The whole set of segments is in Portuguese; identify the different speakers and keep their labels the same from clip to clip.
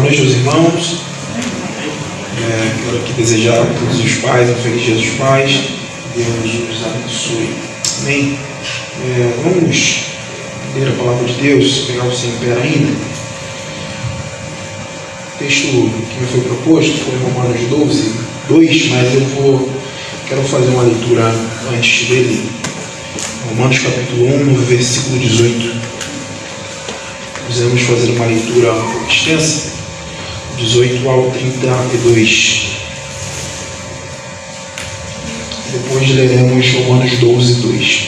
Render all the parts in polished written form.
Speaker 1: noite aos irmãos. Quero aqui desejar a todos os pais um feliz Dia dos Pais. Deus os abençoe. Amém. Vamos ler a palavra de Deus, pegar o sem pé ainda. O texto que me foi proposto foi Romanos 12, 2, mas quero fazer uma leitura antes dele. Romanos capítulo 1, no versículo 18. Vamos fazer uma leitura um pouco extensa, 18 ao 32. Depois leremos Romanos 12, 2.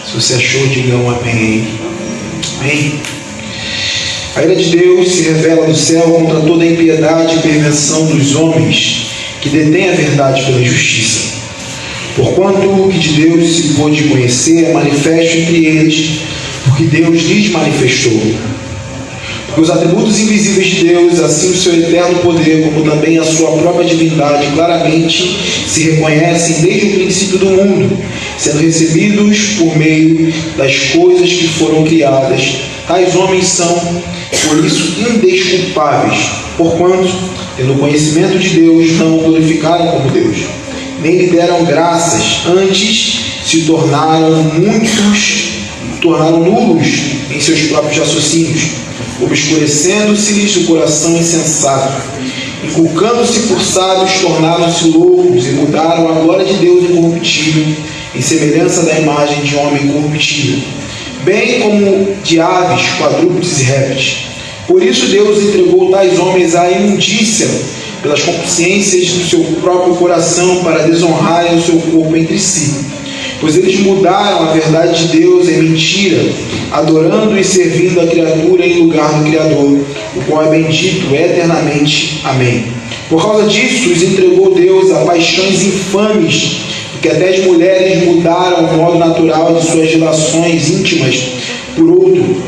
Speaker 1: Se você achou, diga um amém. Amém. A ira de Deus se revela do céu contra toda a impiedade e perversão dos homens que detêm a verdade pela justiça. Porquanto o que de Deus se pôde conhecer é manifesto entre eles, porque Deus lhes manifestou. Porque os atributos invisíveis de Deus, assim o seu eterno poder, como também a sua própria divindade, claramente se reconhecem desde o princípio do mundo, sendo recebidos por meio das coisas que foram criadas. Tais homens são, por isso, indesculpáveis, porquanto, tendo conhecimento de Deus, não o glorificaram como Deus, nem lhe deram graças, antes se tornaram nulos em seus próprios raciocínios, obscurecendo-se-lhes o coração insensato, inculcando-se por sábios, tornaram-se loucos e mudaram a glória de Deus incorruptível em semelhança da imagem de homem corruptível, bem como de aves, quadrúpedes e répteis. Por isso Deus entregou tais homens à imundícia pelas concupiscências do seu próprio coração, para desonrarem o seu corpo entre si. Pois eles mudaram a verdade de Deus em mentira, adorando e servindo a criatura em lugar do Criador, o qual é bendito eternamente. Amém. Por causa disso, os entregou Deus a paixões infames, porque até as mulheres mudaram o modo natural de suas relações íntimas por outro,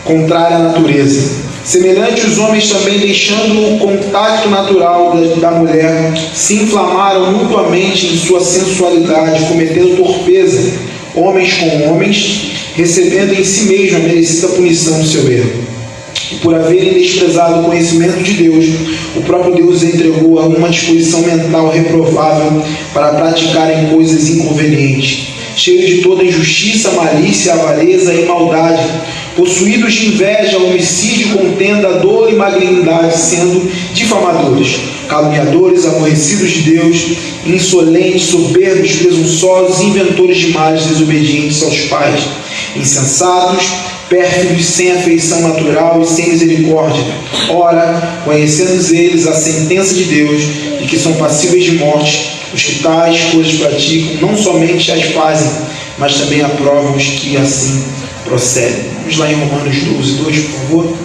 Speaker 1: contrário à natureza. Semelhante, os homens também, deixando o contato natural da mulher, se inflamaram mutuamente em sua sensualidade, cometendo torpeza, homens com homens, recebendo em si mesmo a merecida punição do seu erro. E por haverem desprezado o conhecimento de Deus, o próprio Deus entregou a uma disposição mental reprovável para praticarem coisas inconvenientes, cheios de toda injustiça, malícia, avareza e maldade, possuídos de inveja, homicídio, contenda, dolo e malignidade, sendo difamadores, caluniadores, aborrecidos de Deus, insolentes, soberbos, presunçosos, inventores de males, desobedientes aos pais, insensatos, pérfidos, sem afeição natural e sem misericórdia. Ora, conhecendo eles a sentença de Deus, de que são passíveis de morte, os que tais coisas praticam, não somente as fazem, mas também aprovam os que assim procedem. Vamos lá em Romanos 12, 2, por favor.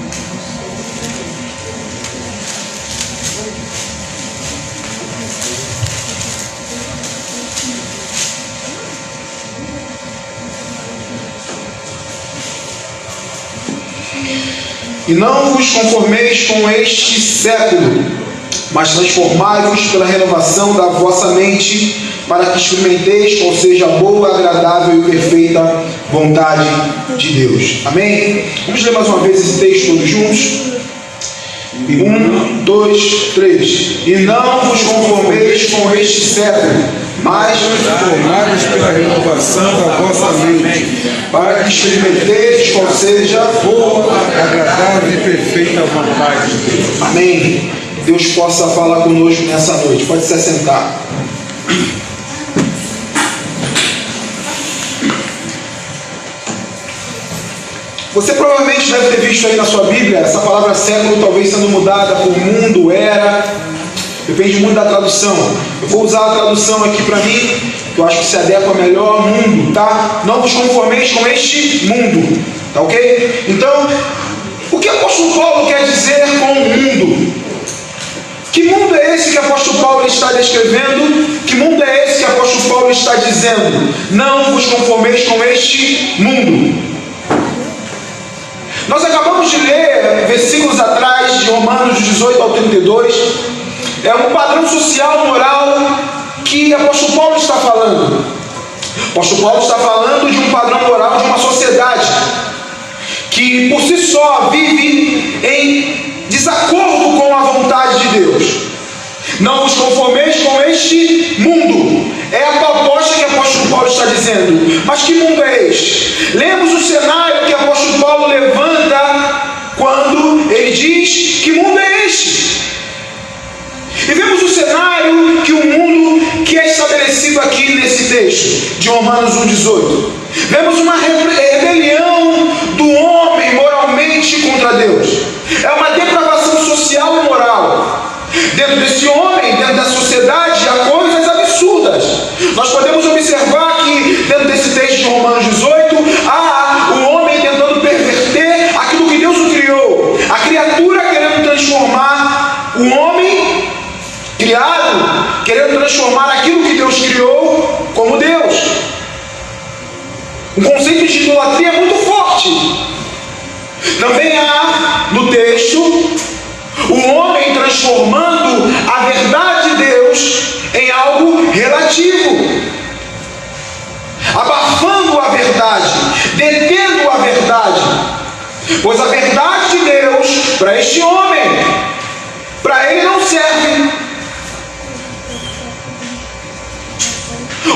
Speaker 1: E não vos conformeis com este século, mas transformai-vos pela renovação da vossa mente, para que experimenteis qual seja a boa, agradável e perfeita vontade de Deus. Amém? Vamos ler mais uma vez esse texto todos juntos? 1, 2, 3. E não vos conformeis com este século, mas
Speaker 2: transformai-vos pela renovação da vossa mente,
Speaker 1: para que experimenteis qual seja a boa,
Speaker 2: agradável e perfeita vontade de Deus.
Speaker 1: Amém. Deus possa falar conosco nessa noite. Pode se assentar. Você provavelmente deve ter visto aí na sua Bíblia essa palavra século talvez sendo mudada por mundo, era, depende muito da tradução. Eu vou usar a tradução aqui para mim, que eu acho que se adequa melhor, mundo, tá? Não vos conformeis com este mundo, tá ok? Então, o que o apóstolo Paulo quer dizer com o mundo? Que mundo é esse que o apóstolo Paulo está descrevendo? Que mundo é esse que o apóstolo Paulo está dizendo? Não vos conformeis com este mundo. Nós acabamos de ler versículos atrás de Romanos 18 ao 32. É um padrão social, moral que o apóstolo Paulo está falando. O apóstolo Paulo está falando de um padrão moral de uma sociedade que que por si só vive em desacordo com a vontade de Deus. Não vos conformeis com este mundo. É a proposta que o apóstolo Paulo está dizendo. Mas que mundo é este? Lemos o cenário que o apóstolo Paulo levanta quando ele diz: que mundo é este? E vemos o cenário que o mundo que é estabelecido aqui nesse texto de Romanos 1,18. Vemos uma rebelião do homem moralmente contra Deus. É uma depravação social e moral. Dentro desse homem, dentro da sociedade, há coisas absurdas. Nós podemos observar que dentro desse texto de Romanos 18, há o homem tentando perverter aquilo que Deus o criou. A criatura querendo transformar o homem criado, querendo transformar aquilo que Deus criou como Deus. O conceito de idolatria é muito forte. Também há no texto o homem transformando a verdade de Deus em algo relativo, abafando a verdade, detendo a verdade, pois a verdade de Deus para este homem, para ele não serve.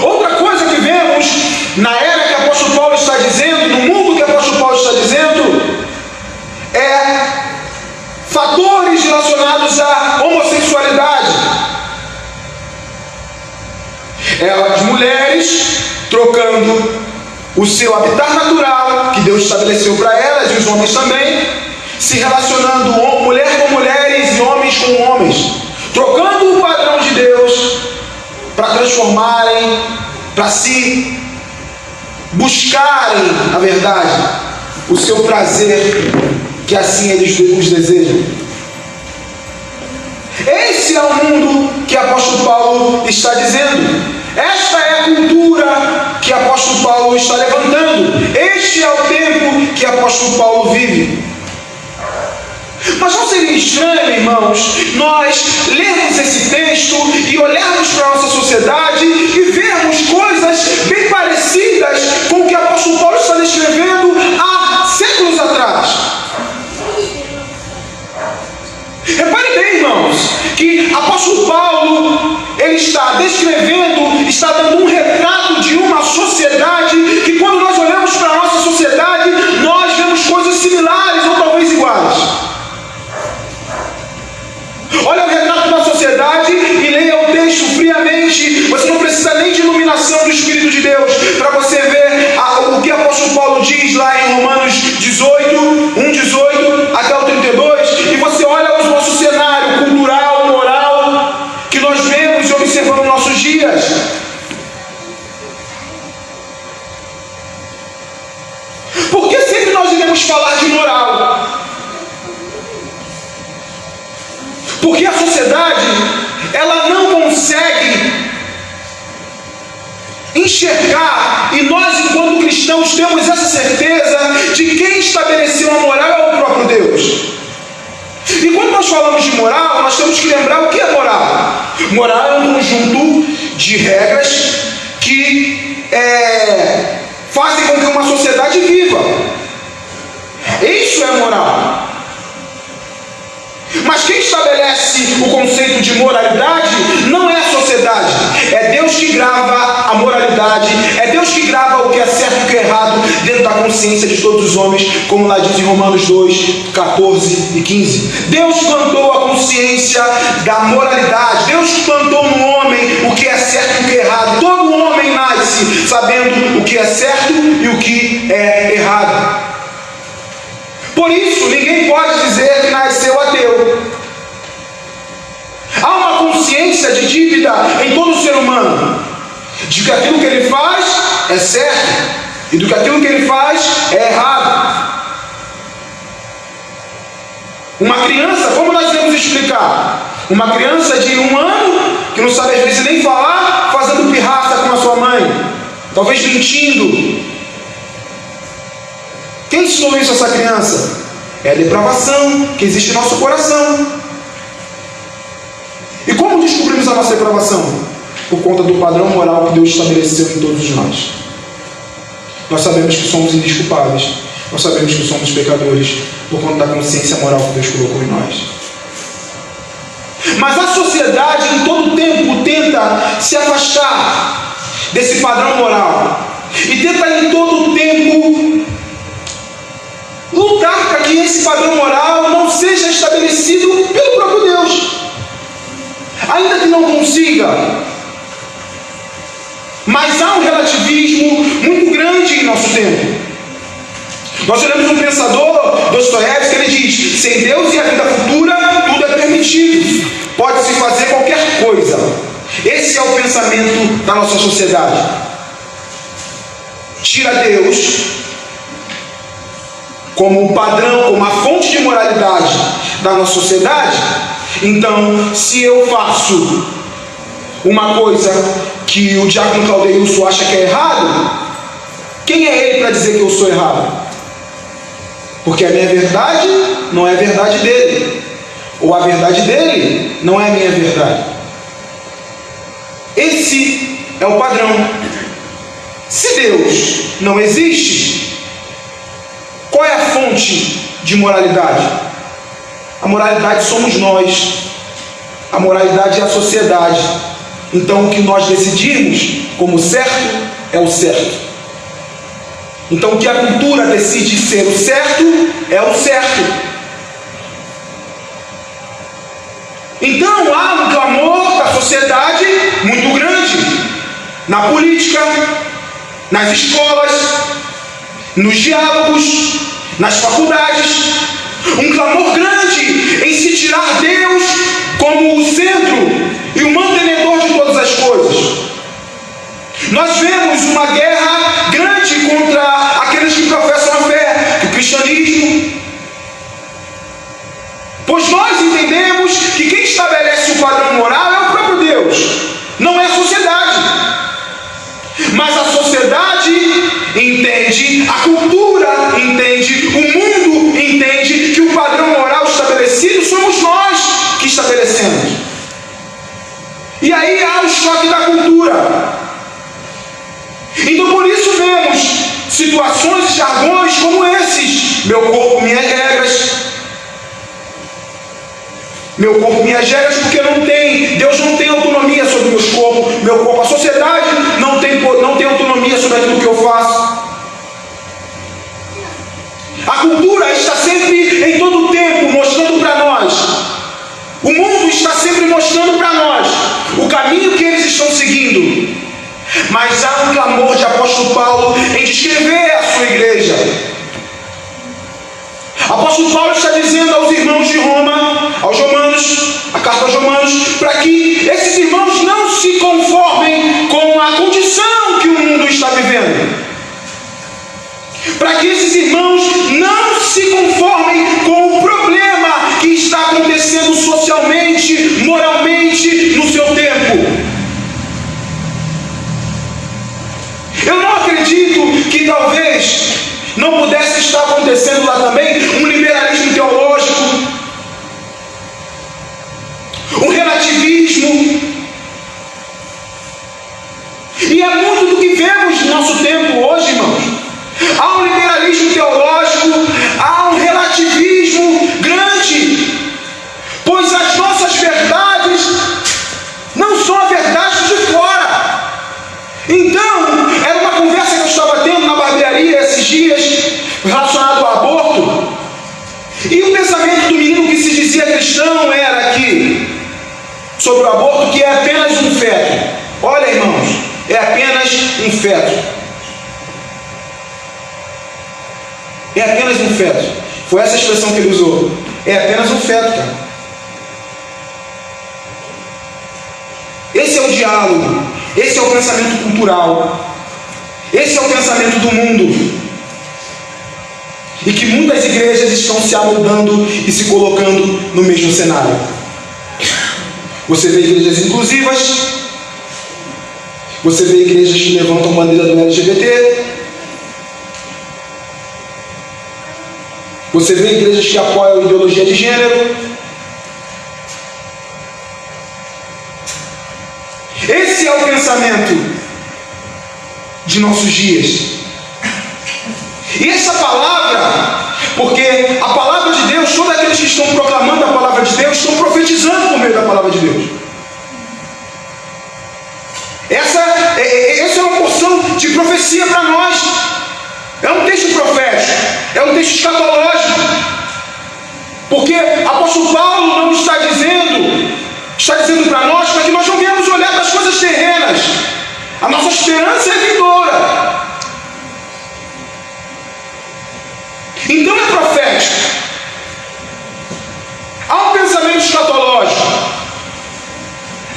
Speaker 1: Outra coisa que vemos na era que o apóstolo Paulo está dizendo, no mundo que o apóstolo Paulo está dizendo, é fatores relacionados à homossexualidade. As mulheres trocando o seu habitat natural, que Deus estabeleceu para elas, e os homens também, se relacionando mulher com mulheres e homens com homens, trocando o padrão de Deus para transformarem, para se buscarem, na verdade, o seu prazer, que assim eles os desejam. Esse é o mundo que o apóstolo Paulo está dizendo. Esta é a cultura que o apóstolo Paulo está levantando. Este é o tempo que o apóstolo Paulo vive. Mas não seria estranho, irmãos, nós lermos esse texto e olharmos para a nossa sociedade e vermos coisas bem parecidas com o que o apóstolo Paulo está descrevendo há séculos atrás? Repare bem, irmãos, que o apóstolo Paulo, ele está descrevendo, está dando um retrato de uma sociedade que, quando nós olhamos para a nossa sociedade, nós vemos coisas similares ou talvez iguais. Olha o retrato da sociedade e leia o texto friamente. Você não precisa nem de iluminação do Espírito de Deus para você ver o que o apóstolo Paulo diz lá em Romanos 18, 1,18 até o 32, e você olha o nosso cenário cultural, moral, que nós vemos e observamos nos nossos dias. Por que sempre nós iremos falar de moral? Porque a sociedade, ela não consegue enxergar, e nós, enquanto cristãos, temos essa certeza de quem estabeleceu a moral é o próprio Deus. E quando nós falamos de moral, nós temos que lembrar o que é moral. Moral é um conjunto de regras que fazem com que uma sociedade viva. Isso é moral. Mas quem estabelece o conceito de moralidade não é a sociedade. É Deus que grava a moralidade. É Deus que grava o que é certo e o que é errado dentro da consciência de todos os homens, como lá diz em Romanos 2, 14 e 15. Deus plantou a consciência da moralidade. Deus plantou no homem o que é certo e o que é errado. Todo homem nasce sabendo o que é certo e o que é errado. Por isso, ninguém pode dizer que nasceu ateu. Há uma consciência de dívida em todo ser humano, de que aquilo que ele faz é certo e do que aquilo que ele faz é errado. Uma criança, como nós devemos explicar? Uma criança de 1 ano, que não sabe às vezes nem falar, fazendo pirraça com a sua mãe, talvez mentindo. Quem ensinou isso a essa criança? É a depravação que existe em nosso coração. E como descobrimos a nossa depravação? Por conta do padrão moral que Deus estabeleceu em todos nós. Nós sabemos que somos indesculpáveis. Nós sabemos que somos pecadores por conta da consciência moral que Deus colocou em nós. Mas a sociedade em todo tempo tenta se afastar desse padrão moral e tenta em todo tempo lutar para que esse padrão moral não seja estabelecido pelo próprio Deus. Ainda que não consiga, mas há um relativismo muito grande em nosso tempo. Nós olhamos um pensador, Dostoiévski, ele diz: sem Deus e a vida futura, tudo é permitido, pode-se fazer qualquer coisa. Esse é o pensamento da nossa sociedade. Tira Deus como o padrão, como a fonte de moralidade da nossa sociedade. Então, se eu faço uma coisa que o diácono Claudeilson acha que é errado, quem é ele para dizer que eu sou errado? Porque a minha verdade não é a verdade dele, ou a verdade dele não é a minha verdade. Esse é o padrão. Se Deus não existe, qual é a fonte de moralidade? A moralidade somos nós. A moralidade é a sociedade. Então o que nós decidimos como certo é o certo. Então o que a cultura decide ser o certo é o certo. Então há um clamor da sociedade muito grande na política, nas escolas, nos diálogos, nas faculdades. Um clamor grande em se tirar Deus como o centro e o mantenedor de todas as coisas. Nós vemos uma guerra grande contra aqueles que professam a fé do cristianismo, pois nós entendemos que quem estabelece o padrão moral é o próprio Deus, não é a sociedade. Mas a sociedade entende, a cultura entende, o mundo entende que o padrão moral estabelecido somos nós que estabelecemos. E aí há o choque da cultura. Então por isso vemos situações e jargões como esses: meu corpo, minhas regras. Meu corpo, minhas regras, porque Deus não tem autonomia sobre meu corpo. A sociedade não tem autonomia sobre aquilo que eu faço. A cultura está sempre, em todo o tempo, mostrando para nós. O mundo está sempre mostrando para nós o caminho que eles estão seguindo. Mas há um clamor de apóstolo Paulo em descrever a sua igreja. Apóstolo Paulo está dizendo aos irmãos de Roma, aos romanos, a carta aos romanos, para que esses irmãos não se conformem com a condição que o mundo está vivendo. Para que esses irmãos não se conformem com o problema que está acontecendo socialmente, moralmente, no seu tempo. Eu não acredito que talvez não pudesse estar acontecendo lá também um liberalismo teológico, um relativismo. E é muito do que vemos no nosso tempo hoje, irmãos. Há um liberalismo teológico, há um relativismo grande, pois as nossas verdades não são a verdade de fora. Então, era uma conversa que eu estava tendo na barbearia esses dias, relacionado ao aborto, e o pensamento do menino que se dizia cristão era que, sobre o aborto, que é apenas um feto. Olha, irmãos, é apenas um feto. É apenas um feto. Foi essa a expressão que ele usou. É apenas um feto, cara. Esse é o diálogo. Esse é o pensamento cultural. Esse é o pensamento do mundo. E que muitas igrejas estão se amoldando e se colocando no mesmo cenário. Você vê igrejas inclusivas. Você vê igrejas que levantam bandeira do LGBT. Você vê igrejas que apoiam a ideologia de gênero. Esse é o pensamento de nossos dias. E essa palavra profecia para nós. É um texto profético, é um texto escatológico. Porque apóstolo Paulo não está dizendo para nós para que nós não venhamos olhar para as coisas terrenas. A nossa esperança é vindoura. Então é profético. Há um pensamento escatológico.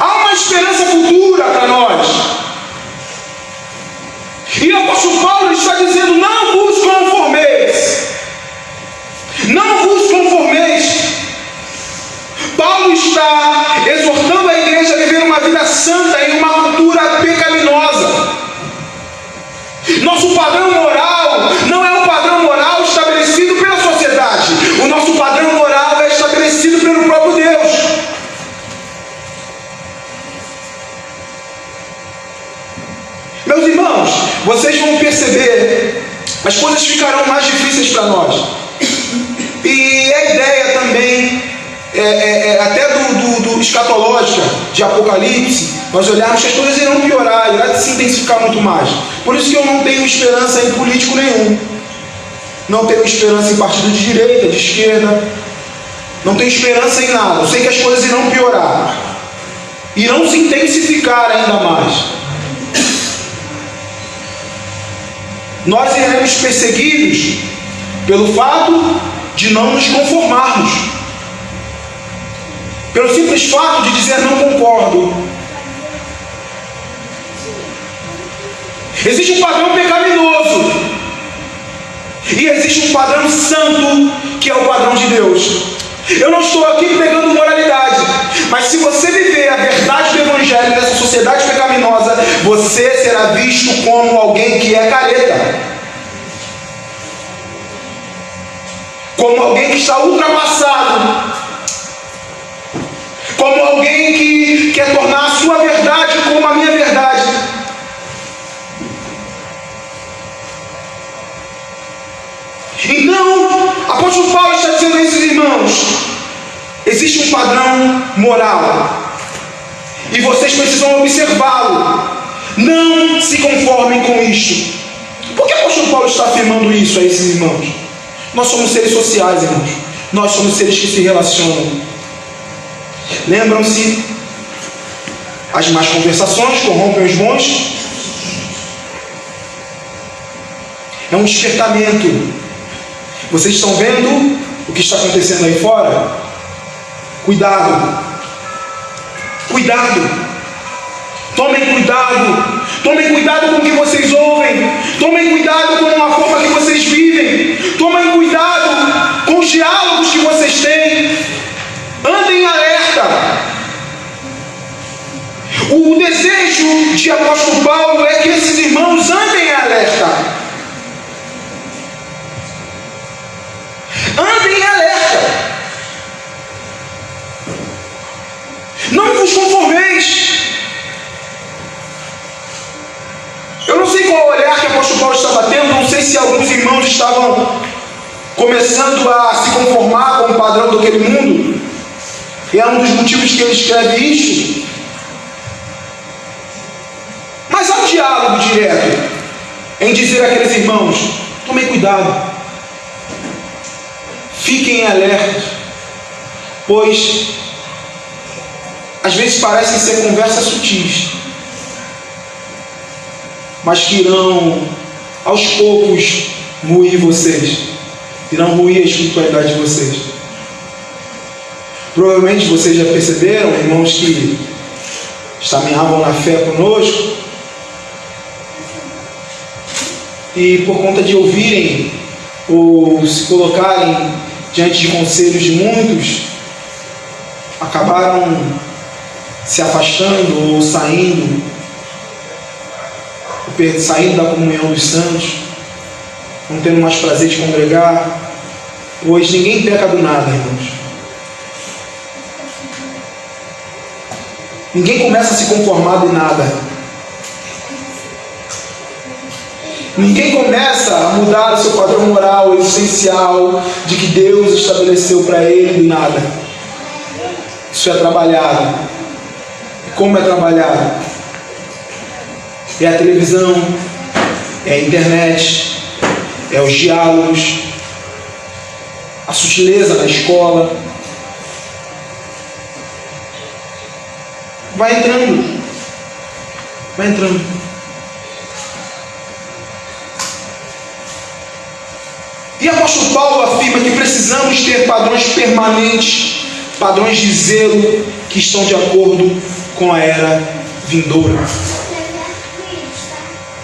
Speaker 1: Há uma esperança futura para nós. E o apóstolo Paulo está dizendo: não vos conformeis. Não vos conformeis. Paulo está exortando a igreja a viver uma vida santa em uma cultura pecaminosa. Nosso padrão moral não é um padrão moral estabelecido pela sociedade. O nosso padrão moral é estabelecido pelo próprio Deus. Meus irmãos, vocês vão perceber, as coisas ficarão mais difíceis para nós. E a ideia também, até do escatológica, de Apocalipse, nós olharmos que as coisas irão piorar, irá se intensificar muito mais. Por isso que eu não tenho esperança em político nenhum. Não tenho esperança em partido de direita, de esquerda. Não tenho esperança em nada. Eu sei que as coisas irão piorar. Irão se intensificar ainda mais. Nós iremos perseguidos pelo fato de não nos conformarmos. Pelo simples fato de dizer não concordo. Existe um padrão pecaminoso. E existe um padrão santo, que é o padrão de Deus. Eu não estou aqui pregando moralidade, mas se você viver a verdade do Evangelho nessa sociedade pecaminosa, você será visto como alguém que é careta, como alguém que está ultrapassado, como alguém que quer tornar a sua verdade como a minha verdade. Então, apóstolo Paulo está dizendo a esses irmãos: existe um padrão moral e vocês precisam observá-lo. Não se conformem com isto. Por que o apóstolo Paulo está afirmando isso a esses irmãos? Nós somos seres sociais, irmãos. Nós somos seres que se relacionam. Lembram-se, as más conversações corrompem os bons. É um despertamento. Vocês estão vendo o que está acontecendo aí fora? Cuidado. Cuidado. Tomem cuidado. Tomem cuidado com o que vocês ouvem. Tomem cuidado com a forma que vocês vivem. Tomem cuidado com os diálogos que vocês têm. Andem alerta. O desejo de apóstolo Paulo é que esses irmãos andem alerta. Andem alerta. Não vos conformeis. Eu não sei qual olhar que o apóstolo Paulo estava tendo. Não sei se alguns irmãos estavam começando a se conformar com o padrão daquele mundo. E é um dos motivos que ele escreve isso. Mas há um diálogo direto em dizer àqueles irmãos: tomem cuidado. Fiquem alertas, pois às vezes parecem ser conversas sutis, mas que irão aos poucos ruir vocês, irão ruir a espiritualidade de vocês. Provavelmente vocês já perceberam, irmãos que caminhavam na fé conosco, e por conta de ouvirem ou se colocarem diante de conselhos de muitos, acabaram se afastando ou saindo da comunhão dos santos, não tendo mais prazer de congregar, pois ninguém peca do nada, irmãos. Ninguém começa a se conformar de nada. Ninguém começa a mudar o seu padrão moral existencial de que Deus estabeleceu para ele do nada. Isso é trabalhado. E como é trabalhado? É a televisão, é a internet, é os diálogos, a sutileza na escola. Vai entrando. Vai entrando. E o apóstolo Paulo afirma que precisamos ter padrões permanentes, padrões de zelo que estão de acordo com a era vindoura.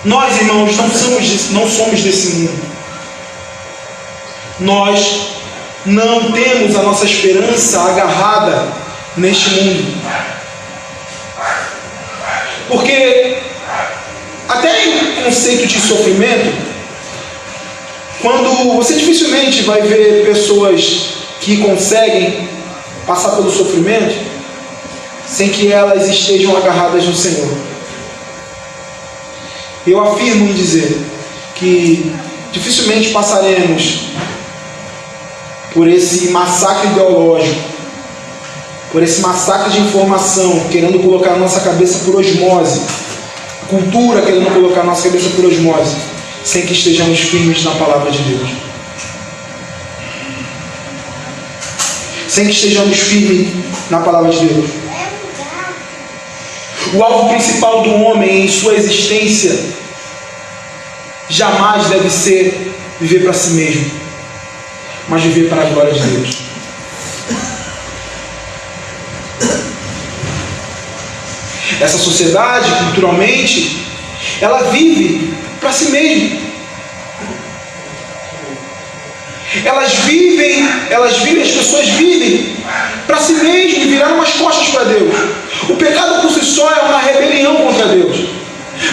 Speaker 1: Nós, irmãos, não somos desse mundo. Nós não temos a nossa esperança agarrada neste mundo. Porque até em conceito de sofrimento, quando você dificilmente vai ver pessoas que conseguem passar pelo sofrimento sem que elas estejam agarradas no Senhor. Eu afirmo em dizer que dificilmente passaremos por esse massacre ideológico, por esse massacre de informação, querendo colocar na nossa cabeça por osmose, cultura querendo colocar na nossa cabeça por osmose, sem que estejamos firmes na palavra de Deus. Sem que estejamos firmes na palavra de Deus. O alvo principal do homem em sua existência jamais deve ser viver para si mesmo, mas viver para a glória de Deus. Essa sociedade, culturalmente, ela vive para si mesma. As pessoas vivem para si mesmo e viraram as costas para Deus. O pecado por si só é uma rebelião contra Deus.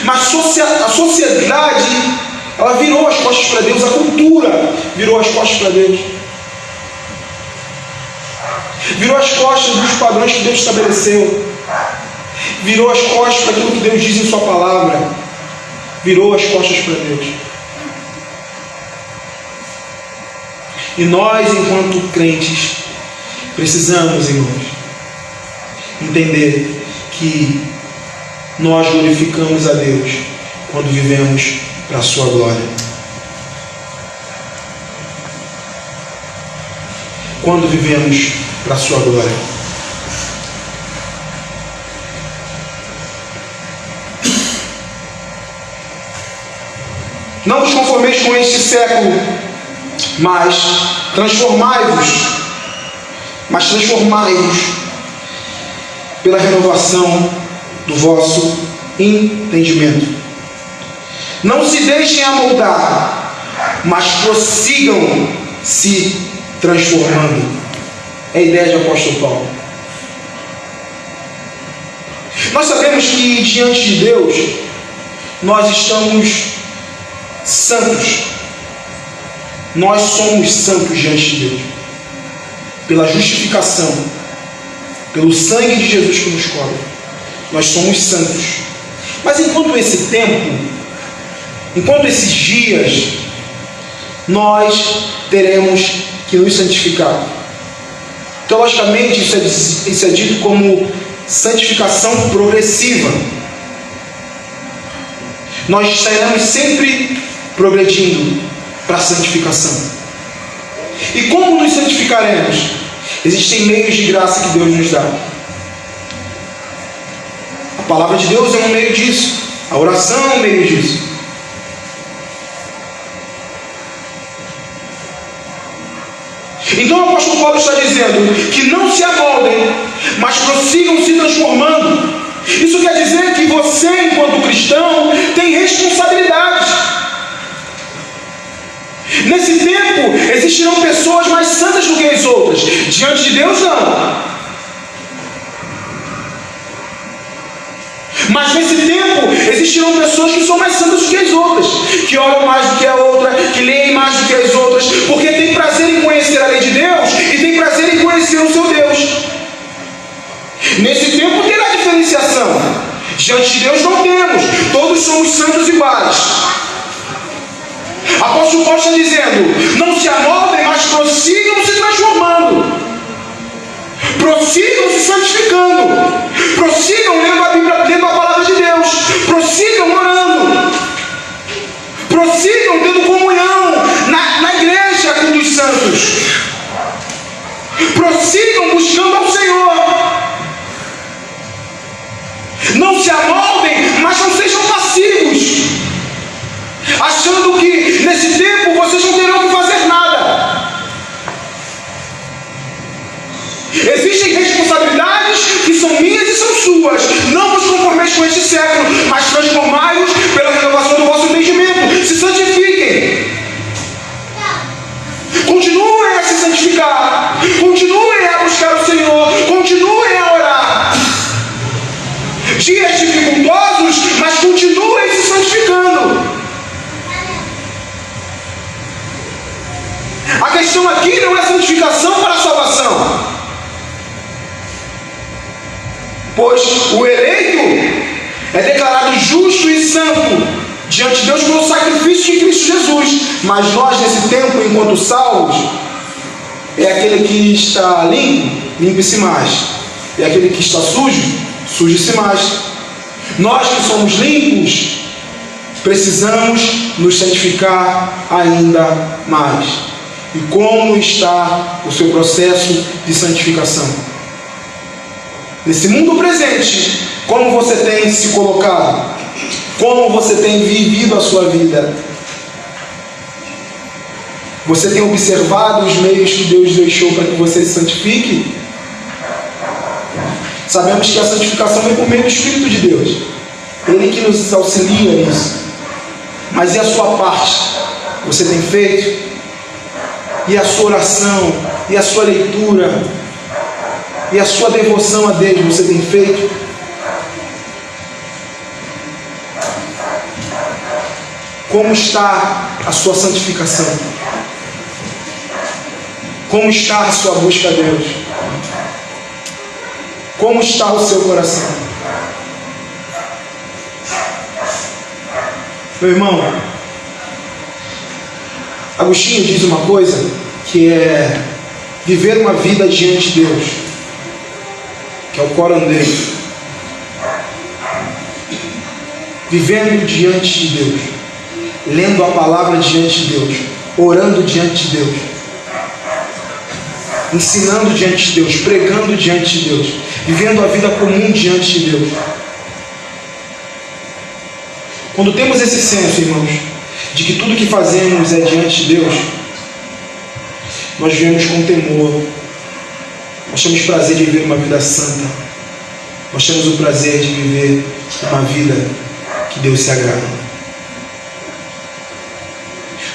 Speaker 1: Mas a sociedade, ela virou as costas para Deus, a cultura virou as costas para Deus. Virou as costas dos padrões que Deus estabeleceu. Virou as costas para aquilo que Deus diz em sua palavra. Virou as costas para Deus. E nós, enquanto crentes, precisamos, irmãos, entender que nós glorificamos a Deus quando vivemos para a sua glória. Quando vivemos para a sua glória. Não vos conformeis com este século, mas transformai-vos pela renovação do vosso entendimento. Não se deixem amoldar, mas prossigam se transformando. É a ideia de apóstolo Paulo. Nós sabemos que diante de Deus nós estamos santos. Nós somos santos diante de Deus pela justificação, pelo sangue de Jesus que nos cobre. Nós somos santos. Mas enquanto esse tempo, enquanto esses dias, nós teremos que nos santificar. Teologicamente, isso é dito como santificação progressiva. Nós estaremos sempre progredindo para a santificação. E como nos santificaremos? Existem meios de graça que Deus nos dá. A palavra de Deus é um meio disso. A oração é um meio disso. Então o apóstolo Paulo está dizendo que não se amoldem, mas prossigam se transformando. Isso quer dizer que você, enquanto cristão, tem responsabilidades. Nesse tempo existirão pessoas mais santas do que as outras. Diante de Deus, não. Mas nesse tempo existirão pessoas que são mais santas do que as outras, que oram mais do que a outra, que leem mais do que as outras, porque tem prazer em conhecer a lei de Deus e tem prazer em conhecer o seu Deus. Nesse tempo terá diferenciação. Diante de Deus não temos. Todos somos santos iguais. Apóstolo Paulo está dizendo: não se amoldem, mas prossigam se transformando. Prossigam se santificando. Prossigam lendo a Bíblia, lendo a palavra de Deus. Prossigam orando. prossigam buscando ao Senhor. Não se amoldem, mas não sejam passivos, achando que nesse tempo vocês não terão que fazer nada. Existem responsabilidades que são minhas e são suas. Não vos conformeis com este século, mas transformai-vos pela renovação do vosso entendimento. Se santifiquem. Continuem a se santificar. Continuem a buscar o Senhor. Continuem a orar. Dias dificultosos, mas continuem se santificando. A questão aqui não é santificação para a salvação, pois o eleito é declarado justo e santo diante de Deus pelo sacrifício de Cristo Jesus. Mas nós, nesse tempo, enquanto salvos, é aquele que está limpo, limpe-se mais, e aquele que está sujo, suje-se mais. Nós que somos limpos, precisamos nos santificar ainda mais. E como está o seu processo de santificação? Nesse mundo presente, como você tem se colocado? Como você tem vivido a sua vida? Você tem observado os meios que Deus deixou para que você se santifique? Sabemos que a santificação vem por meio do Espírito de Deus. Ele que nos auxilia nisso. Mas e a sua parte? Você tem feito? E a sua oração? E a sua leitura? E a sua devoção a Deus, você tem feito? Como está a sua santificação? Como está a sua busca a Deus? Como está o seu coração? Meu irmão, Agostinho diz uma coisa que é viver uma vida diante de Deus, que é o corandeiro. Vivendo diante de Deus, lendo a palavra diante de Deus, orando diante de Deus, ensinando diante de Deus, pregando diante de Deus, vivendo a vida comum diante de Deus. Quando temos esse senso, irmãos, de que tudo que fazemos é diante de Deus, nós vivemos com temor. Nós temos prazer de viver uma vida santa. Nós temos o prazer de viver uma vida que Deus se agrada.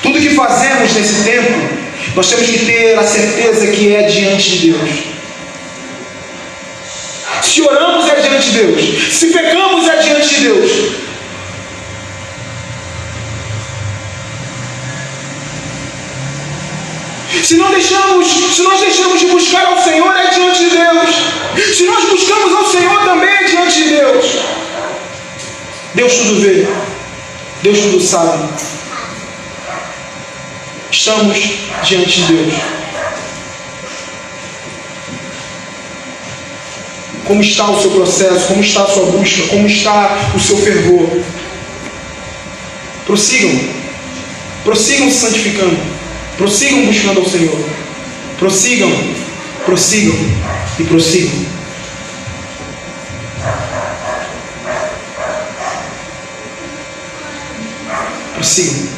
Speaker 1: Tudo que fazemos nesse tempo, nós temos que ter a certeza que é diante de Deus. Se oramos é diante de Deus. Se pecamos é diante de Deus. Se nós deixamos de buscar ao Senhor é diante de Deus. Se nós buscamos ao Senhor também é diante de Deus. Deus tudo vê. Deus tudo sabe. Estamos diante de Deus. Como está o seu processo? Como está a sua busca? Como está o seu fervor? Prossigam. Prossigam se santificando. Prossigam buscando ao Senhor. Prossigam, prossigam e prossigam. Prossigam.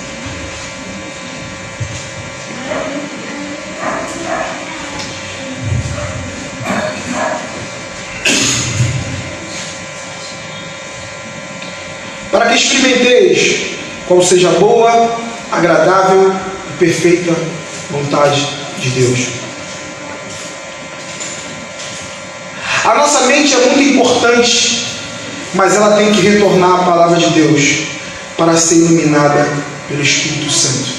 Speaker 1: Para que experimenteis qual seja a boa, agradável e perfeita vontade de Deus. A nossa mente é muito importante, mas ela tem que retornar à palavra de Deus para ser iluminada pelo Espírito Santo.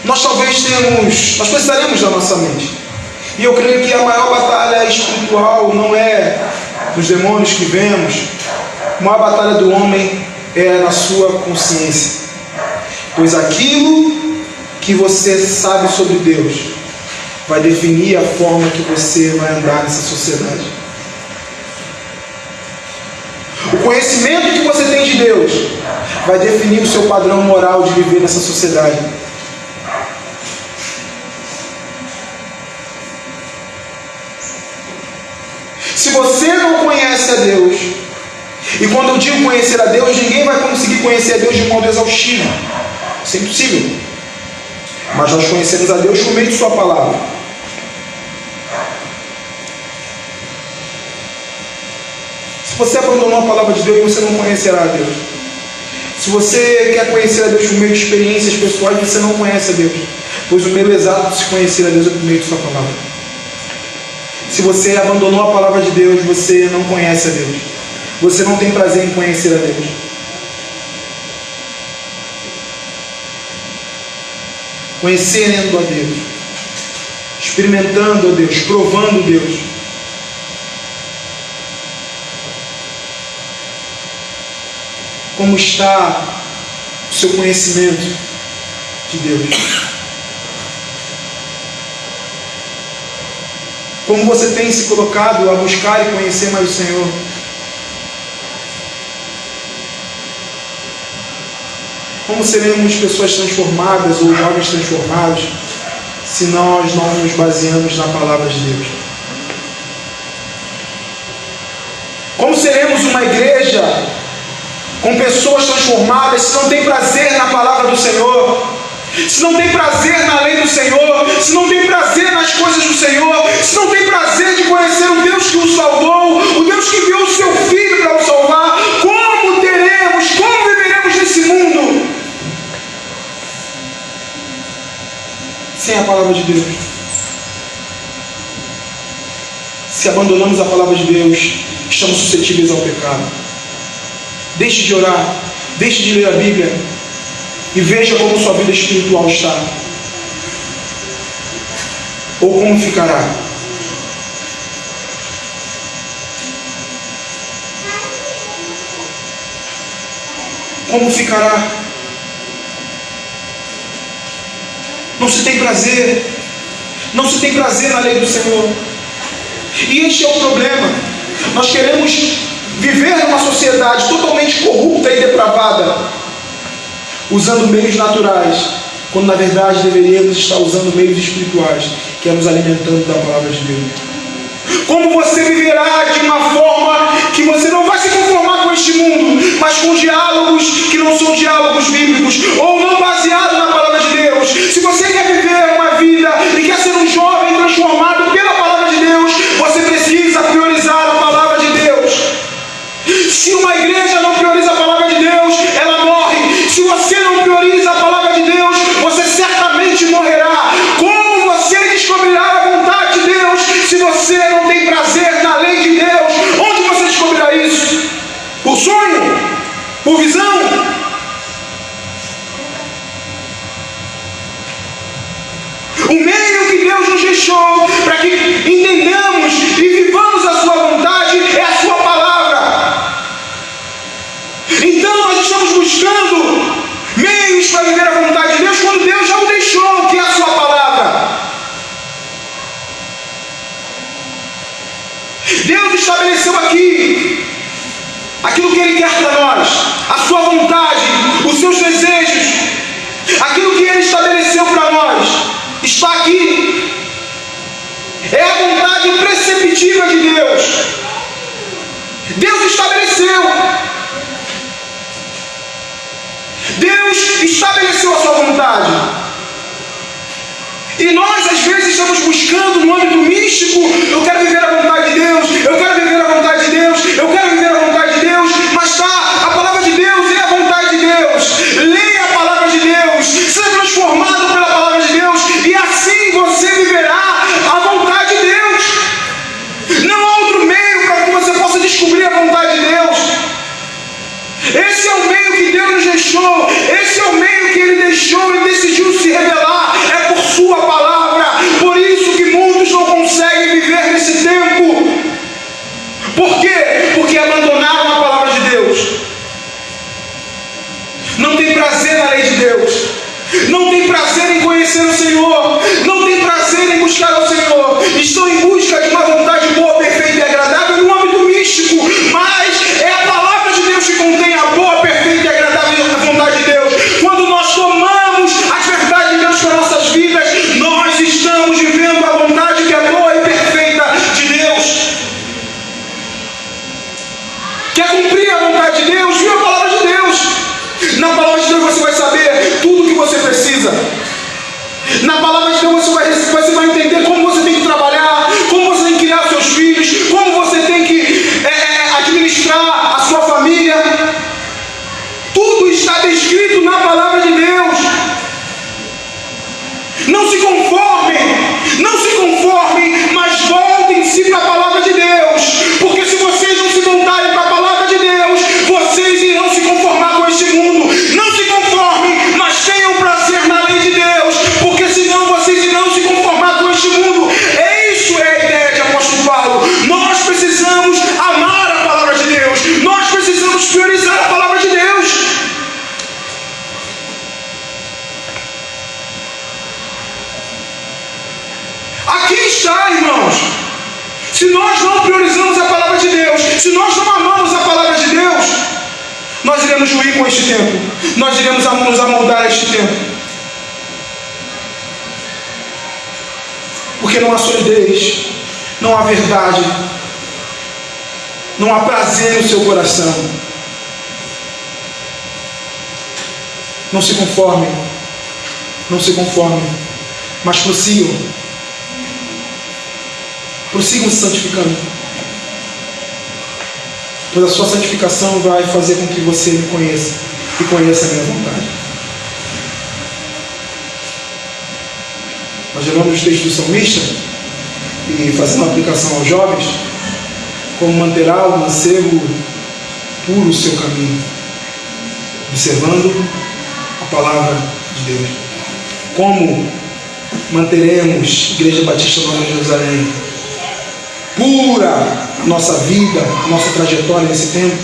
Speaker 1: Nós precisaremos da nossa mente. E eu creio que a maior batalha espiritual não é dos demônios que vemos. A maior batalha do homem é na sua consciência. Pois aquilo que você sabe sobre Deus vai definir a forma que você vai andar nessa sociedade. O conhecimento que você tem de Deus vai definir o seu padrão moral de viver nessa sociedade. conhece a Deus. E quando eu digo conhecer a Deus, ninguém vai conseguir conhecer a Deus de modo exaustivo. Isso é impossível. Mas nós conhecemos a Deus por meio de sua palavra. Se você abandonou a palavra de Deus, você não conhecerá a Deus. Se você quer conhecer a Deus por meio de experiências pessoais, você não conhece a Deus. Pois o meio exato de se conhecer a Deus é por meio de sua palavra. Se você abandonou a palavra de Deus, você não conhece a Deus. Você não tem prazer em conhecer a Deus. Conhecendo a Deus, experimentando a Deus, provando Deus. Como está o seu conhecimento de Deus? Como você tem se colocado a buscar e conhecer mais o Senhor? Como seremos pessoas transformadas ou jovens transformados se nós não nos baseamos na palavra de Deus? Como seremos uma igreja com pessoas transformadas se não tem prazer na palavra do Senhor? Se não tem prazer na lei do Senhor? Se não tem prazer nas coisas do Senhor? Se não tem prazer de conhecer o Deus que o salvou, o Deus que enviou o seu Filho para o salvar? Como teremos, como viveremos nesse mundo sem a palavra de Deus? Se abandonamos a palavra de Deus, estamos suscetíveis ao pecado. Deixe de orar, deixe de ler a Bíblia e veja como sua vida espiritual está, ou como ficará. Como ficará? Não se tem prazer, não se tem prazer na lei do Senhor. E este é o problema. Nós queremos viver numa sociedade totalmente corrupta e depravada, usando meios naturais, quando na verdade deveríamos estar usando meios espirituais, que é nos alimentando da palavra de Deus. Como você viverá de uma forma que você não vai se conformar com este mundo, mas com diálogos que não são diálogos bíblicos, ou não baseados na palavra de Deus? Se você quer viver uma vida e quer ser um jovem transformado pela palavra de Deus, você precisa priorizar a palavra de Deus. Se uma igreja não prioriza a palavra de Deus, ela morre. Se você não prioriza a palavra de Deus, você certamente morrerá. Como você descobrirá a vontade de Deus se você não tem prazer na lei de Deus? Onde você descobrirá isso? Por sonho? Por visão? O meio que Deus nos deixou para que entendamos e vivamos a sua vontade é a sua palavra. Então nós estamos buscando meios para viver a vontade de Deus quando Deus já o deixou, que é a sua palavra. Deus estabeleceu aqui aquilo que Ele quer para nós, a sua vontade, os seus desejos, aquilo que Ele estabeleceu para nós está aqui. É a vontade preceptiva de Deus. Deus estabeleceu. Deus estabeleceu a sua vontade. E nós às vezes estamos buscando no âmbito místico: eu quero viver a vontade de Deus, eu quero viver a vontade de Deus, eu quero viver a vontade de Deus. Mas tá, a palavra de Deus é a vontade de Deus. Leia a palavra de Deus, seja transformado pela palavra de Deus, e assim você viverá a vontade de Deus. Não há outro meio para que você possa descobrir a vontade de Deus. Esse é o meio que Deus nos deixou. Esse é o meio que Ele deixou e decidiu se revelar. É por sua palavra. Por isso que muitos não conseguem viver nesse tempo. Por quê? Porque abandonaram a palavra de Deus. Não tem prazer na lei de Deus. Não tem prazer em conhecer o Senhor. Não tem prazer em buscar o Senhor. Estão em busca de uma vontade boa, perfeita e agradável no âmbito místico. Mas é a palavra de Deus que contém a boa, perfeita e agradável vontade de Deus. Quando nós tomamos as verdades de Deus para está, irmãos? Se nós não priorizamos a palavra de Deus, se nós não amamos a palavra de Deus, nós iremos ruir com este tempo, nós iremos nos amoldar a este tempo, porque não há solidez, não há verdade, não há prazer no seu coração. Não se conformem, mas prossigam se santificando, pois a sua santificação vai fazer com que você me conheça e conheça a minha vontade. Nós já vamos o texto do salmista e fazendo uma aplicação aos jovens, como manterá o mancebo puro o seu caminho, observando a palavra de Deus. Como manteremos, Igreja Batista Nova de Jerusalém, pura a nossa vida, a nossa trajetória nesse tempo?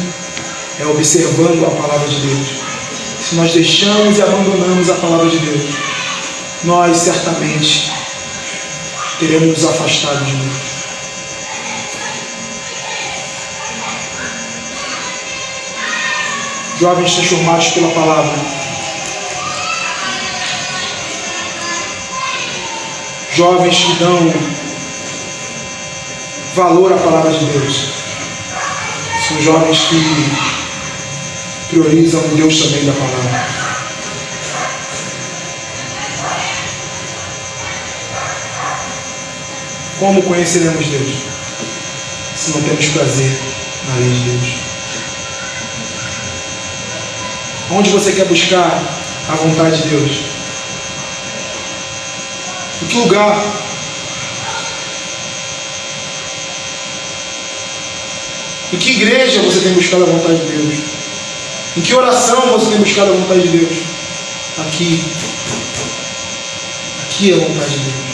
Speaker 1: É observando a palavra de Deus. Se nós deixamos e abandonamos a palavra de Deus, nós certamente teremos nos afastado de Deus. Jovens transformados pela palavra, jovens que dão valor à palavra de Deus, são jovens que priorizam o Deus também da palavra. Como conheceremos Deus se não temos prazer na lei de Deus? Onde você quer buscar a vontade de Deus? Em que lugar? Em que igreja você tem buscado a vontade de Deus? Em que oração você tem buscado a vontade de Deus? Aqui. Aqui é a vontade de Deus.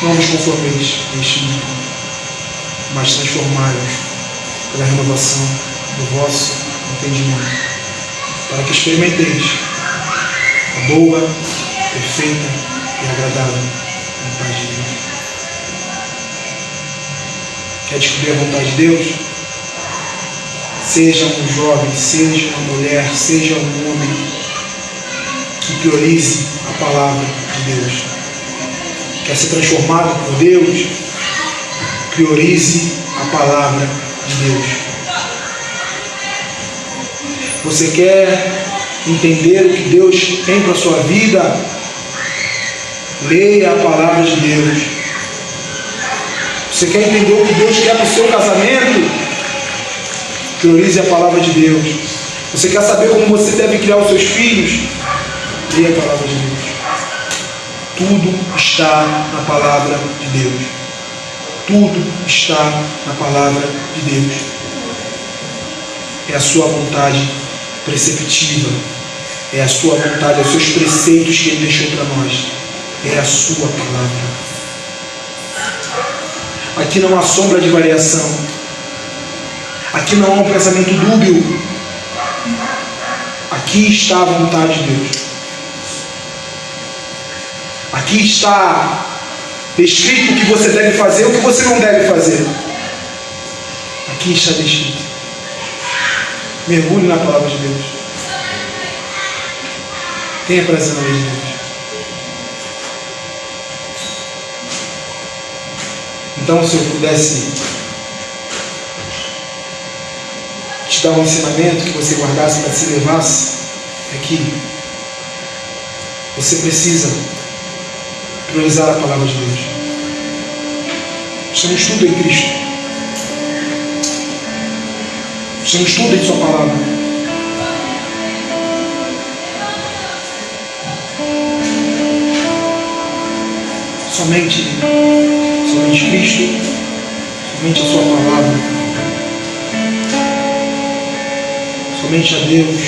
Speaker 1: Não vos conformeis neste mundo, mas transformai-vos pela renovação do vosso entendimento, para que experimenteis a boa, perfeita e agradável vontade de Deus. Quer descobrir a vontade de Deus? Seja um jovem, seja uma mulher, seja um homem que priorize a palavra de Deus. Quer ser transformado por Deus? Priorize a palavra de Deus. Você quer entender o que Deus tem para a sua vida? Leia a palavra de Deus. Você quer entender o que Deus quer para o seu casamento? Priorize a palavra de Deus. Você quer saber como você deve criar os seus filhos? Leia a palavra de Deus. Tudo está na palavra de Deus. Tudo está na palavra de Deus. É a sua vontade preceptiva. É a sua vontade, é os seus preceitos que Ele deixou para nós. É a sua palavra. Aqui não há sombra de variação. Aqui não há um pensamento dúbio. Aqui está a vontade de Deus. Aqui está descrito o que você deve fazer e o que você não deve fazer. Aqui está descrito. Mergulhe na palavra de Deus. Tenha prazer na lei de Deus. Então, se eu pudesse te dar um ensinamento que você guardasse para se levasse, é que você precisa priorizar a palavra de Deus. Estamos tudo em Cristo. Estamos tudo em Sua palavra. Somente Cristo, somente a Sua palavra, somente a Deus.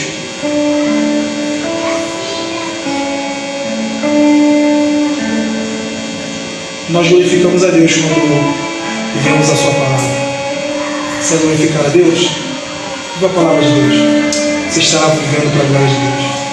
Speaker 1: Nós glorificamos a Deus quando vivemos a Sua palavra. Você vai glorificar a Deus? Viva a palavra de Deus. Você estará vivendo para a glória de Deus.